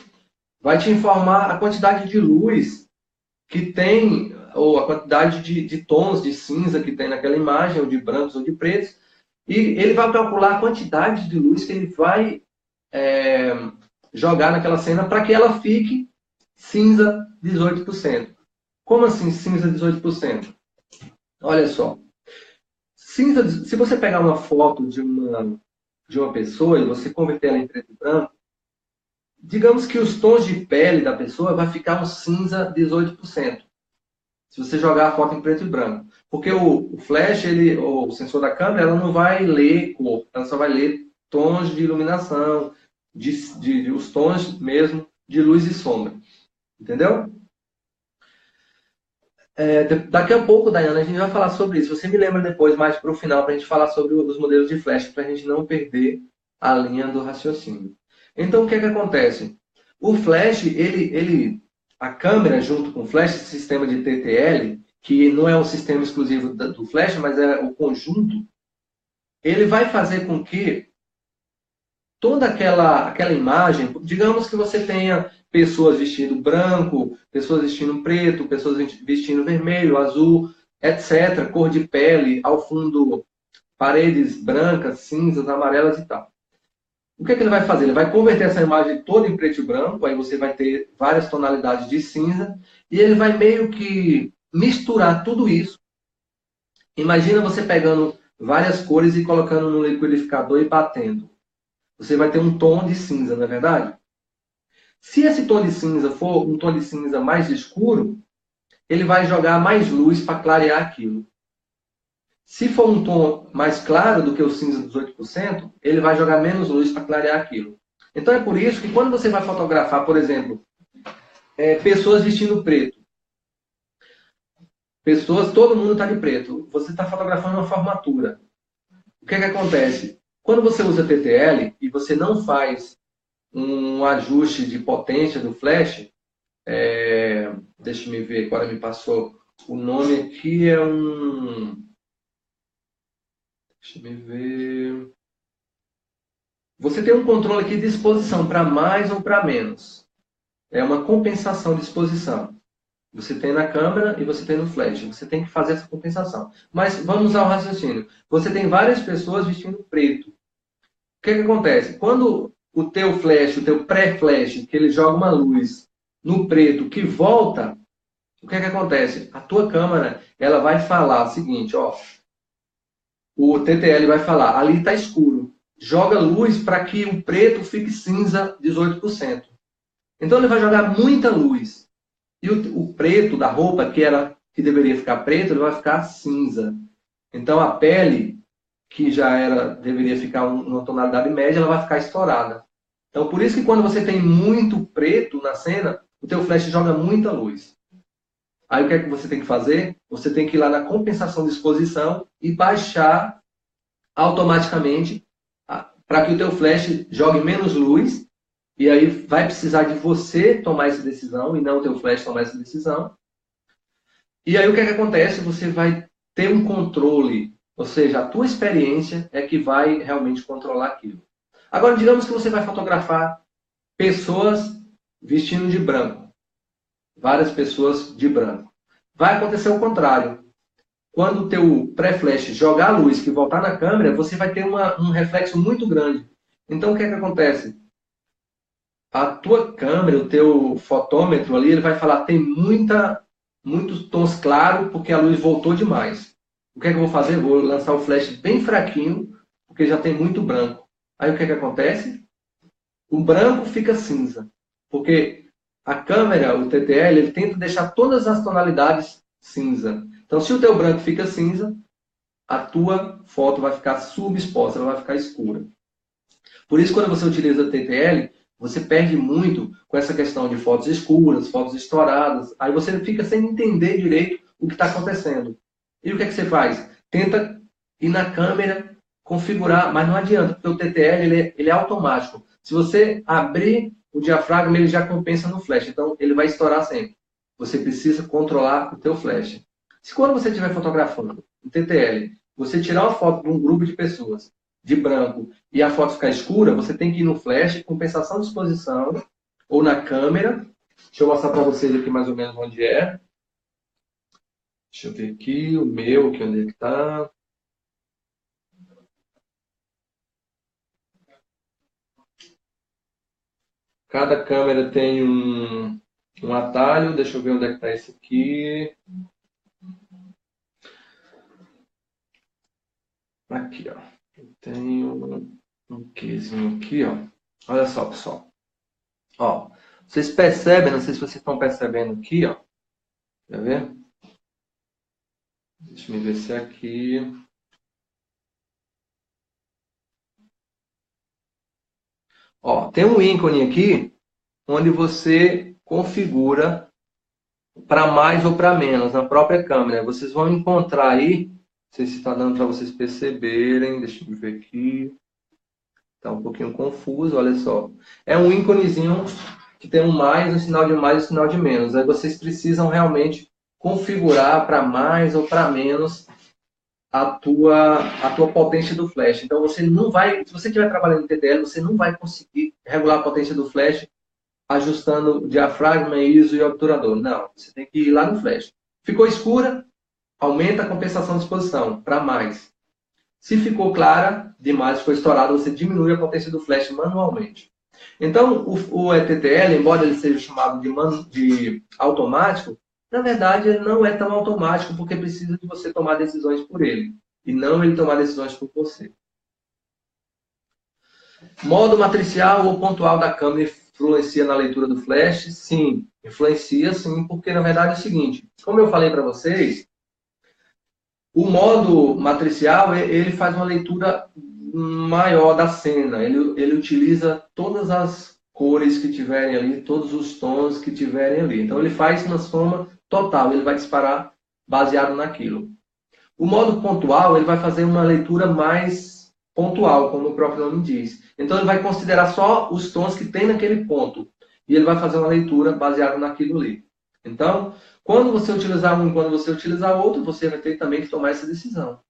vai te informar a quantidade de luz que tem, ou a quantidade de tons de cinza que tem naquela imagem, ou de brancos ou de pretos, e ele vai calcular a quantidade de luz que ele vai jogar naquela cena para que ela fique cinza 18%. Como assim cinza 18%? Olha só. Cinza, se você pegar uma foto de uma pessoa e você converter ela em preto e branco, digamos que os tons de pele da pessoa vai ficar um cinza 18%. se você jogar a foto em preto e branco. Porque o flash, o sensor da câmera, ela não vai ler cor, ela só vai ler tons de iluminação, os tons mesmo de luz e sombra. Entendeu? Daqui a pouco, Dayana, a gente vai falar sobre isso. Você me lembra depois, mais para o final, para a gente falar sobre os modelos de flash, para a gente não perder a linha do raciocínio. Então, o que é que acontece? O flash, a câmera junto com o flash, esse sistema de TTL, que não é um sistema exclusivo do flash, mas é o conjunto, ele vai fazer com que toda aquela imagem, digamos que você tenha pessoas vestindo branco, pessoas vestindo preto, pessoas vestindo vermelho, azul, etc., cor de pele, ao fundo paredes brancas, cinzas, amarelas e tal. O que é que ele vai fazer? Ele vai converter essa imagem toda em preto e branco, aí você vai ter várias tonalidades de cinza, e ele vai meio que misturar tudo isso. Imagina você pegando várias cores e colocando no liquidificador e batendo. Você vai ter um tom de cinza, não é verdade? Se esse tom de cinza for um tom de cinza mais escuro, ele vai jogar mais luz para clarear aquilo. Se for um tom mais claro do que o cinza dos 8%, ele vai jogar menos luz para clarear aquilo. Então é por isso que quando você vai fotografar, por exemplo, pessoas vestindo preto, todo mundo está de preto, você está fotografando uma formatura. O que é que acontece? Quando você usa TTL e você não faz um ajuste de potência do flash, deixa eu me ver, agora me passou o nome aqui, deixa eu me ver. Você tem um controle aqui de exposição para mais ou para menos. É uma compensação de exposição. Você tem na câmera e você tem no flash. Você tem que fazer essa compensação. Mas vamos ao raciocínio. Você tem várias pessoas vestindo preto. O que acontece? Quando o teu flash, o teu pré-flash, que ele joga uma luz no preto que volta, o que acontece? A tua câmera, ela vai falar o seguinte, ó. O TTL vai falar, ali está escuro. Joga luz para que o preto fique cinza 18%. Então ele vai jogar muita luz. E o preto da roupa, que deveria ficar preto, ele vai ficar cinza. Então a pele, que deveria ficar uma tonalidade média, ela vai ficar estourada. Então por isso que quando você tem muito preto na cena, o teu flash joga muita luz. Aí o que é que você tem que fazer? Você tem que ir lá na compensação de exposição e baixar automaticamente para que o teu flash jogue menos luz. E aí vai precisar de você tomar essa decisão e não o teu flash tomar essa decisão. E aí o que é que acontece? Você vai ter um controle, ou seja, a tua experiência é que vai realmente controlar aquilo. Agora, digamos que você vai fotografar pessoas vestindo de branco. Várias pessoas de branco. Vai acontecer o contrário. Quando o teu pré-flash jogar a luz que voltar na câmera, você vai ter um reflexo muito grande. Então, o que é que acontece? A tua câmera, o teu fotômetro ali, ele vai falar, tem muitos tons claros porque a luz voltou demais. O que é que eu vou fazer? Vou lançar o flash bem fraquinho, porque já tem muito branco. Aí o que é que acontece? O branco fica cinza, porque a câmera, o TTL, ele tenta deixar todas as tonalidades cinza. Então, se o teu branco fica cinza, a tua foto vai ficar subexposta, ela vai ficar escura. Por isso, quando você utiliza TTL, você perde muito com essa questão de fotos escuras, fotos estouradas. Aí você fica sem entender direito o que está acontecendo. E o que é que você faz? Tenta ir na câmera, configurar, mas não adianta, porque o TTL ele é automático. Se você abrir o diafragma, ele já compensa no flash. Então, ele vai estourar sempre. Você precisa controlar o teu flash. Se quando você estiver fotografando o TTL, você tirar uma foto de um grupo de pessoas de branco e a foto ficar escura, você tem que ir no flash, compensação de exposição, ou na câmera. Deixa eu mostrar para vocês aqui mais ou menos onde é. Deixa eu ver aqui, o meu, aqui onde é que está. Cada câmera tem um atalho. Deixa eu ver onde é que está esse aqui. Aqui, ó. Eu tenho um quezinho aqui, ó. Olha só, pessoal. Ó, vocês percebem, não sei se vocês estão percebendo aqui, ó. Quer ver? Deixa eu ver se é aqui. Ó, tem um ícone aqui onde você configura para mais ou para menos na própria câmera. Vocês vão encontrar aí, não sei se está dando para vocês perceberem, deixa eu ver aqui. Está um pouquinho confuso, olha só. É um íconezinho que tem um mais, um sinal de mais e um sinal de menos. Aí vocês precisam realmente configurar para mais ou para menos a tua potência do flash. Então você não vai, se você estiver trabalhando em TTL, você não vai conseguir regular a potência do flash ajustando diafragma, ISO e obturador. Não, você tem que ir lá no flash. Ficou escura? Aumenta a compensação de exposição para mais. Se ficou clara demais, ficou estourado, você diminui a potência do flash manualmente. Então, o ETTL, embora ele seja chamado de automático, na verdade ele não é tão automático porque precisa de você tomar decisões por ele e não ele tomar decisões por você. Modo matricial ou pontual da câmera influencia na leitura do flash? Sim, influencia sim, porque na verdade é o seguinte, como eu falei para vocês, o modo matricial, ele faz uma leitura maior da cena. Ele utiliza todas as cores que tiverem ali, todos os tons que tiverem ali. Então, ele faz uma soma total. Ele vai disparar baseado naquilo. O modo pontual, ele vai fazer uma leitura mais pontual, como o próprio nome diz. Então, ele vai considerar só os tons que tem naquele ponto. E ele vai fazer uma leitura baseada naquilo ali. Então, quando você utilizar um e quando você utilizar outro, você vai ter também que tomar essa decisão.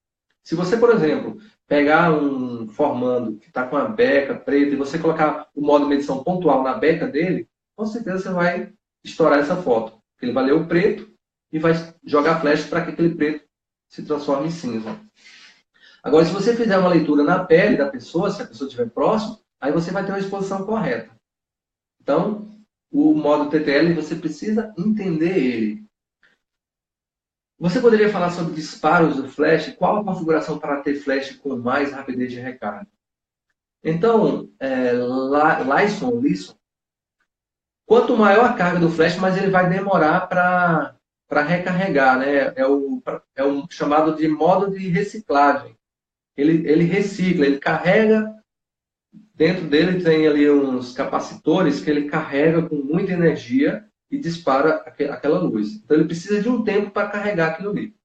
Se você, por exemplo, pegar um formando que está com a beca preta e você colocar o modo medição pontual na beca dele, com certeza você vai estourar essa foto. Ele vai ler o preto e vai jogar flash para que aquele preto se transforme em cinza. Agora, se você fizer uma leitura na pele da pessoa, se a pessoa estiver próximo, aí você vai ter uma exposição correta. Então, o modo TTL, você precisa entender ele. Você poderia falar sobre disparos do flash? Qual a configuração para ter flash com mais rapidez de recarga? Então, Lisson, quanto maior a carga do flash, mais ele vai demorar para recarregar, né? É o chamado de modo de reciclagem. Ele recicla, ele carrega. Dentro dele tem ali uns capacitores que ele carrega com muita energia e dispara aquela luz. Então ele precisa de um tempo para carregar aquilo ali.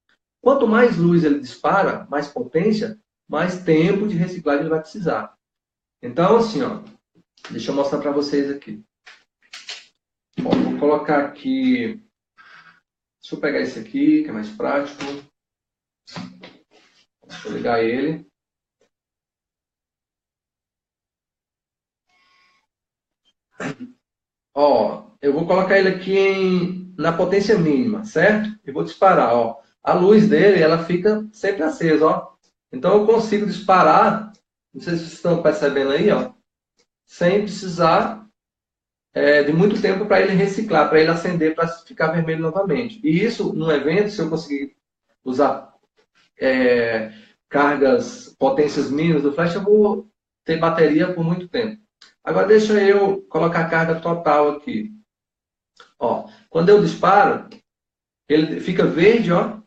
Quanto mais luz ele dispara, mais potência, mais tempo de reciclagem ele vai precisar. Então, assim, ó, deixa eu mostrar para vocês aqui. Ó, vou colocar aqui. Deixa eu pegar esse aqui, que é mais prático. Deixa eu ligar ele. Ó, eu vou colocar ele aqui na potência mínima, certo? E vou disparar, ó. A luz dele, ela fica sempre acesa, ó. Então eu consigo disparar, não sei se vocês estão percebendo aí, ó, sem precisar de muito tempo para ele reciclar, para ele acender, para ficar vermelho novamente. E isso, num evento, se eu conseguir usar cargas, potências mínimas do flash, eu vou ter bateria por muito tempo. Agora deixa eu colocar a carga total aqui. Ó, quando eu disparo, ele fica verde, ó,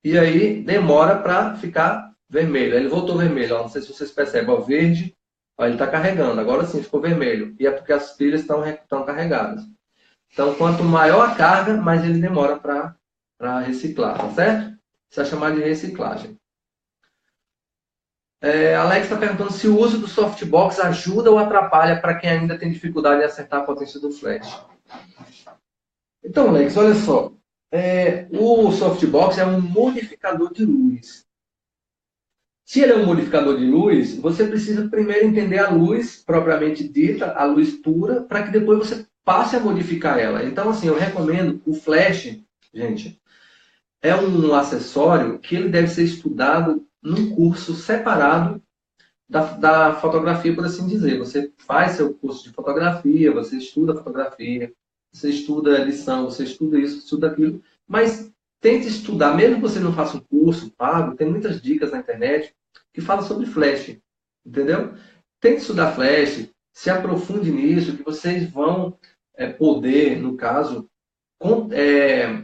e aí demora para ficar vermelho. Aí ele voltou vermelho, ó, não sei se vocês percebem, ó, verde, ó, ele está carregando. Agora sim ficou vermelho. E é porque as pilhas estão carregadas. Então, quanto maior a carga, mais ele demora para reciclar, tá certo? Isso é chamado de reciclagem. Alex está perguntando se o uso do softbox ajuda ou atrapalha para quem ainda tem dificuldade em acertar a potência do flash. Então, Alex, olha só. O softbox é um modificador de luz. Se ele é um modificador de luz, você precisa primeiro entender a luz propriamente dita, a luz pura, para que depois você passe a modificar ela. Então, assim, eu recomendo o flash, gente, é um acessório que ele deve ser estudado num curso separado da fotografia, por assim dizer. Você faz seu curso de fotografia, você estuda fotografia, você estuda edição, você estuda isso, estuda aquilo, mas tente estudar, mesmo que você não faça um curso pago, tem muitas dicas na internet que falam sobre flash, entendeu? Tente estudar flash, se aprofunde nisso, que vocês vão poder, no caso,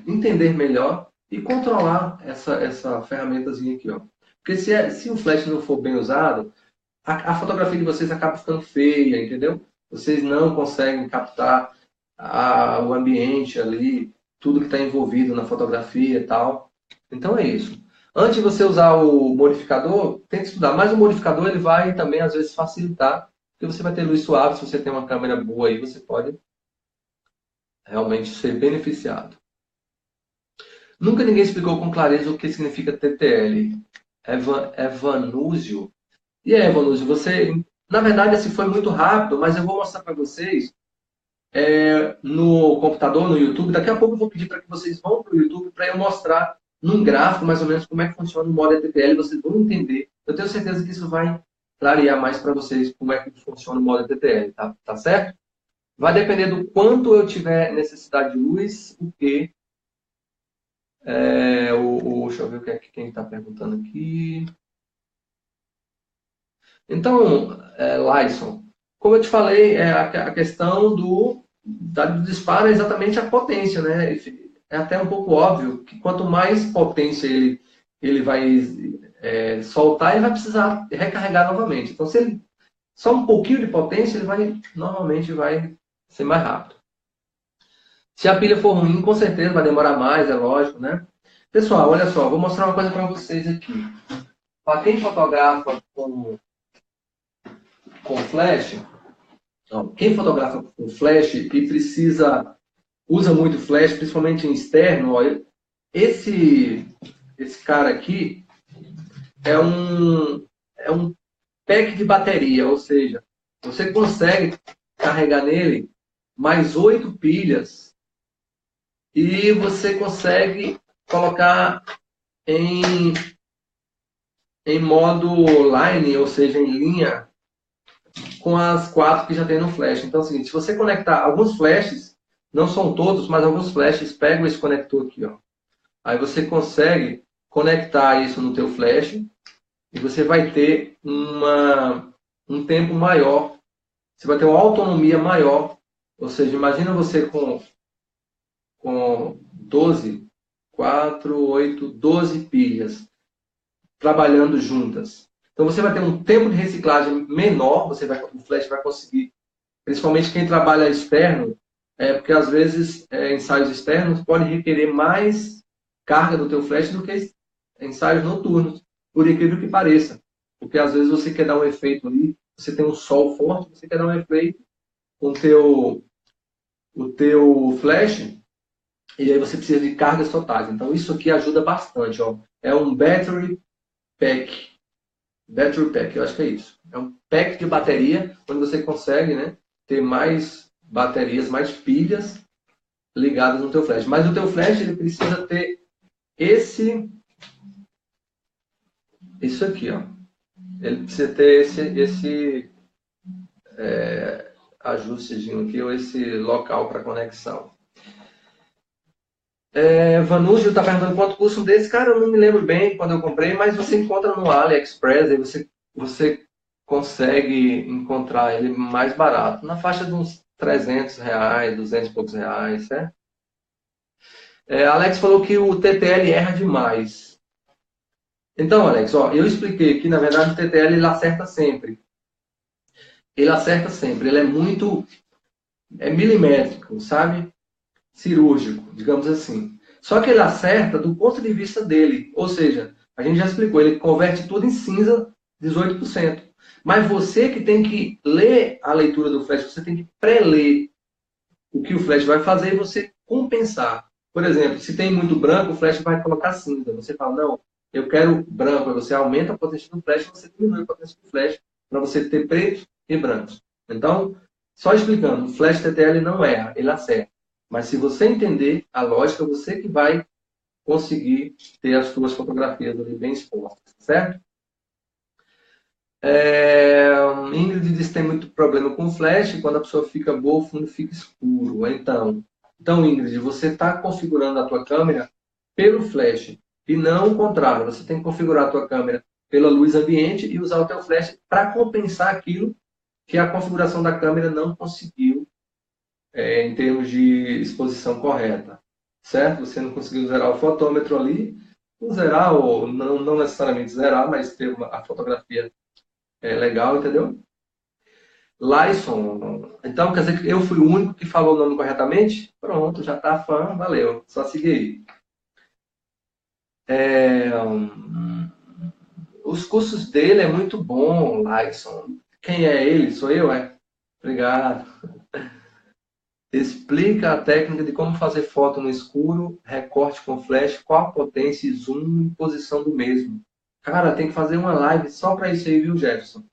entender melhor e controlar essa ferramentazinha aqui, ó. Porque se o flash não for bem usado, a fotografia de vocês acaba ficando feia, entendeu? Vocês não conseguem captar o ambiente ali, tudo que está envolvido na fotografia e tal. Então é isso. Antes de você usar o modificador, tente estudar. Mas o modificador ele vai também às vezes facilitar, porque você vai ter luz suave. Se você tem uma câmera boa aí, você pode realmente ser beneficiado. Nunca ninguém explicou com clareza o que significa TTL. Evanúzio. E aí, Evanúzio, você, na verdade, assim, foi muito rápido, mas eu vou mostrar para vocês no computador, no YouTube. Daqui a pouco eu vou pedir para que vocês vão para o YouTube para eu mostrar num gráfico, mais ou menos, como é que funciona o modo TTL. Vocês vão entender. Eu tenho certeza que isso vai clarear mais para vocês como é que funciona o modo TTL, tá certo? Vai depender do quanto eu tiver necessidade de luz, porque deixa eu ver o que é que quem está perguntando aqui. Então, Lyson, como eu te falei, a questão do disparo é exatamente a potência, né? É até um pouco óbvio que quanto mais potência ele vai soltar, ele vai precisar recarregar novamente. Então, se ele só um pouquinho de potência, ele normalmente vai ser mais rápido. Se a pilha for ruim, com certeza vai demorar mais, é lógico, né? Pessoal, olha só, vou mostrar uma coisa para vocês aqui. Para quem fotografa com flash, quem fotografa com flash e usa muito flash, principalmente em externo, esse cara aqui é um pack de bateria, ou seja, você consegue carregar nele mais 8 pilhas e você consegue colocar em modo line, ou seja, em linha, com as 4 que já tem no flash. Então é o seguinte, se você conectar alguns flashes, não são todos, mas alguns flashes pegam esse conector aqui, ó. Aí você consegue conectar isso no teu flash e você vai ter um tempo maior, você vai ter uma autonomia maior. Ou seja, imagina você com 12, 4, 8, 12 pilhas trabalhando juntas. Então você vai ter um tempo de reciclagem menor, o flash vai conseguir, principalmente quem trabalha externo, porque às vezes ensaios externos podem requerer mais carga do teu flash do que ensaios noturnos, por incrível que pareça. Porque às vezes você quer dar um efeito ali, você tem um sol forte, você quer dar um efeito com o teu flash, e aí você precisa de cargas totais. Então isso aqui ajuda bastante. Ó. É um battery pack. Battery pack, eu acho que é isso. É um pack de bateria, onde você consegue, né, ter mais baterias, mais pilhas ligadas no teu flash. Mas o teu flash ele precisa ter isso aqui, ó. Ele precisa ter esse ajustezinho aqui, ou esse local para conexão. Vanúgio está perguntando quanto custa um desse. Cara, eu não me lembro bem quando eu comprei, mas você encontra no AliExpress, aí você consegue encontrar ele mais barato, na faixa de uns R$300, 200 e poucos reais, certo? Alex falou que o TTL erra demais. Então, Alex, ó, eu expliquei que, na verdade, o TTL ele acerta sempre. Ele acerta sempre. Ele é muito milimétrico, sabe? Cirúrgico, digamos assim. Só que ele acerta do ponto de vista dele. Ou seja, a gente já explicou, ele converte tudo em cinza 18%. Mas você que tem que ler a leitura do flash, você tem que pré-ler o que o flash vai fazer e você compensar. Por exemplo, se tem muito branco, o flash vai colocar cinza. Você fala, não, eu quero branco. Aí você aumenta a potência do flash, você diminui a potência do flash para você ter preto e branco. Então, só explicando, o flash TTL não erra, ele acerta. Mas se você entender a lógica, você que vai conseguir ter as suas fotografias ali bem expostas, certo? Ingrid diz que tem muito problema com flash, quando a pessoa fica boa, o fundo fica escuro. Então Ingrid, você está configurando a tua câmera pelo flash e não o contrário. Você tem que configurar a tua câmera pela luz ambiente e usar o teu flash para compensar aquilo que a configuração da câmera não conseguiu em termos de exposição correta. certo? Você não conseguiu zerar o fotômetro ali, não zerar, ou não necessariamente zerar, mas ter a fotografia legal, entendeu? Lyson. Então, quer dizer que eu fui o único que falou o nome corretamente? Pronto, já tá fã, valeu. Só seguir aí. Os cursos dele é muito bom, Lyson. Quem é ele? Sou eu, é? Obrigado. Explica a técnica de como fazer foto no escuro, recorte com flash, qual a potência e zoom e posição do mesmo. Cara, tem que fazer uma live só para isso aí, viu, Jefferson?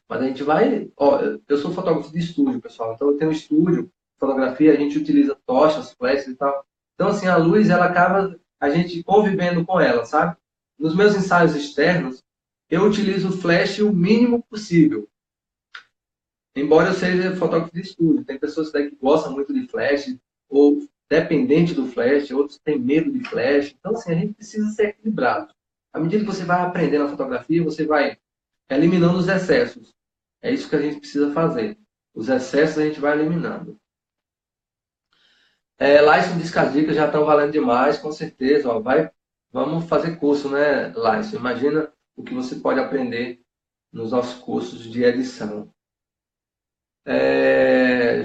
Mas a gente vai. Ó, eu sou fotógrafo de estúdio, pessoal. Então eu tenho um estúdio, fotografia, a gente utiliza tochas, flashes e tal. Então, assim, a luz, ela acaba a gente convivendo com ela, sabe? Nos meus ensaios externos, eu utilizo o flash o mínimo possível. Embora eu seja fotógrafo de estúdio, tem pessoas que gostam muito de flash, ou dependente do flash, outros têm medo de flash. Então, assim, a gente precisa ser equilibrado. À medida que você vai aprendendo a fotografia, você vai eliminando os excessos. É isso que a gente precisa fazer. Os excessos a gente vai eliminando. Laison diz que as dicas já estão valendo demais, com certeza. Ó, vamos fazer curso, né, Laison? Imagina o que você pode aprender nos nossos cursos de edição.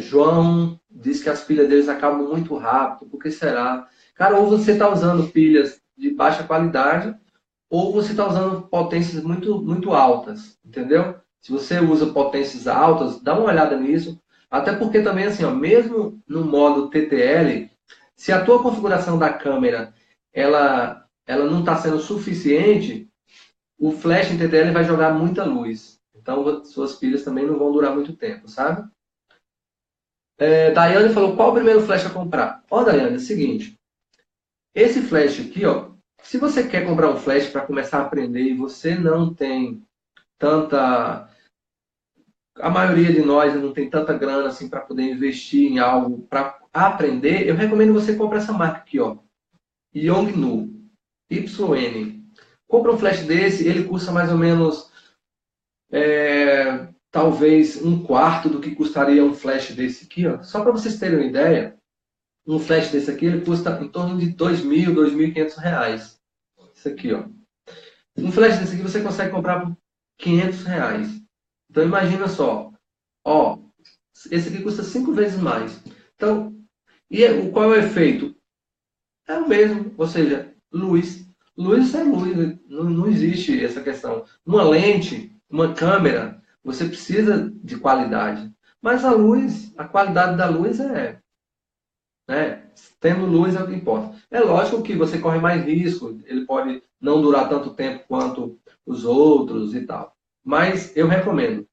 João diz que as pilhas deles acabam muito rápido. Por que será? Cara, ou você está usando pilhas de baixa qualidade, ou você está usando potências muito, muito altas, entendeu? Se você usa potências altas, dá uma olhada nisso. Até porque também, assim, ó, mesmo no modo TTL, se a tua configuração da câmera ela não está sendo suficiente, o flash em TTL vai jogar muita luz. Então, suas pilhas também não vão durar muito tempo, sabe? Daiane falou, qual o primeiro flash a comprar? Ó, Daiane, é o seguinte. Esse flash aqui, ó, se você quer comprar um flash para começar a aprender e você não tem tanta... A maioria de nós não tem tanta grana assim para poder investir em algo para aprender, eu recomendo você comprar essa marca aqui, ó. Yongnuo, YN. Compra um flash desse, ele custa mais ou menos talvez um quarto do que custaria um flash desse aqui, ó. Só para vocês terem uma ideia, um flash desse aqui ele custa em torno de R$ 2.000, R$ 2.500. Isso aqui, ó. Um flash desse aqui você consegue comprar por R$ 500. Então imagina só, ó, esse aqui custa 5 vezes mais. Então, qual é o efeito? É o mesmo, ou seja, luz. Luz é luz, não existe essa questão. Uma lente, uma câmera, você precisa de qualidade. Mas a luz, a qualidade da luz né, tendo luz é o que importa. É lógico que você corre mais risco, ele pode não durar tanto tempo quanto os outros e tal. Mas eu recomendo.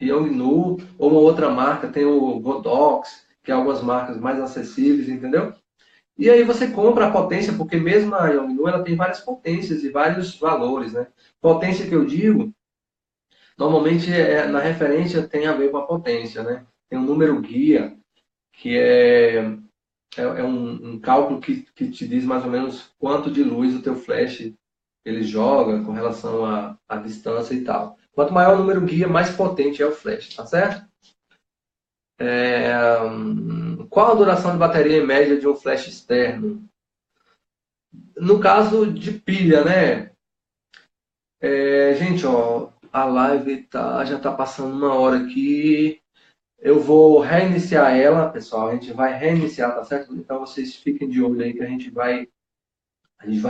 Yongnuo ou uma outra marca, tem o Godox, que é algumas marcas mais acessíveis, entendeu? E aí você compra a potência, porque mesmo a Yongnuo ela tem várias potências e vários valores, né? Potência que eu digo, normalmente na referência tem a ver com a potência, né? Tem um número guia, que é um cálculo que te diz mais ou menos quanto de luz o teu flash ele joga com relação à distância e tal. Quanto maior o número guia, mais potente é o flash, tá certo? Qual a duração de bateria em média de um flash externo? No caso de pilha, né? Gente, ó, a live já tá passando uma hora aqui. Eu vou reiniciar ela, pessoal. A gente vai reiniciar, tá certo? Então vocês fiquem de olho aí que a gente vai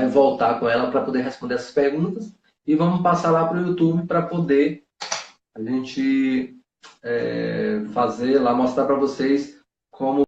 voltar com ela para poder responder essas perguntas e vamos passar lá para o YouTube para poder a gente fazer lá, mostrar para vocês como